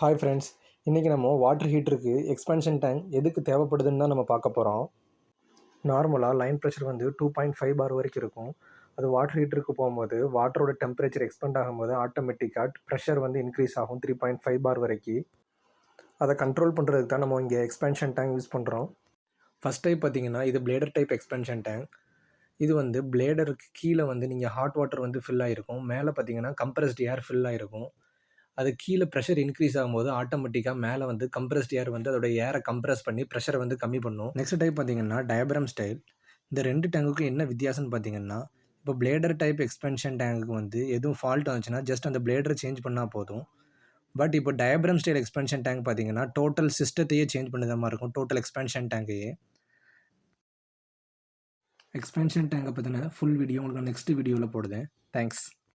Hi friends, இன்றைக்கி நம்ம water ஹீட்டருக்கு expansion tank எதுக்கு தேவைப்படுதுன்னு தான் நம்ம பார்க்க போகிறோம். நார்மலாக லைன் ப்ரெஷர் வந்து 2.5 பார் வரைக்கும் இருக்கும். அது வாட்டர் ஹீட்டருக்கு போகும்போது வாட்டரோட டெம்பரேச்சர் எக்ஸ்பெண்ட் ஆகும்போது ஆட்டோமேட்டிக்காக ப்ரெஷர் வந்து இன்க்ரீஸ் ஆகும் 3.5 பார் வரைக்கும். அதை கண்ட்ரோல் பண்ணுறதுக்கு தான் நம்ம இங்கே எக்ஸ்பேன்ஷன் டேங்க் யூஸ் பண்ணுறோம். ஃபஸ்ட் டைப் பார்த்தீங்கன்னா இது பிளேடர் டைப் எக்ஸ்பேன்ஷன் டேங்க். இது வந்து பிளேடருக்கு கீழே வந்து நீங்கள் ஹாட் வாட்டர் வந்து ஃபில் ஆகிருக்கும். மேலே பார்த்தீங்கன்னா கம்ப்ரஸ்ட் ஏர் ஃபில் ஆகிருக்கும். அது கீழே ப்ரெஷர் இன்க்ரீஸ் ஆகும்போது ஆட்டோமேட்டிக்காக மேலே வந்து கம்ப்ரஸ்ட் ஏர் வந்து அதோட ஏரை கம்ப்ரஸ் பண்ணி ப்ரெஷரை வந்து கம்மி பண்ணும். நெக்ஸ்ட் டைப் பார்த்தீங்கன்னா டயப்ரம் ஸ்டைல். இந்த ரெண்டு டேங்குக்கும் என்ன வித்தியாசம்னு பார்த்தீங்கன்னா, இப்போ பிளேடர் டைப் எக்ஸ்பென்ஷன் டேங்குக்கு வந்து எதுவும் ஃபால்ட் வந்துச்சுன்னா ஜஸ்ட் அந்த பிளேடரை சேஞ்ச் பண்ணால் போதும். பட் இப்போ டயப்ரம் ஸ்டைல் எக்ஸ்பென்ஷன் டேங்க் பார்த்தீங்கன்னா டோட்டல் சிஸ்டத்தையே சேஞ்ச் பண்ணுற மாதிரி இருக்கும். டோட்டல் எக்ஸ்பென்ஷன் டேங்கையே. எக்ஸ்பென்ஷன் டேங்கை பற்றின ஃபுல் வீடியோ உங்களுக்கு நெக்ஸ்ட் வீடியோவில் போடுதேன். தேங்க்ஸ்.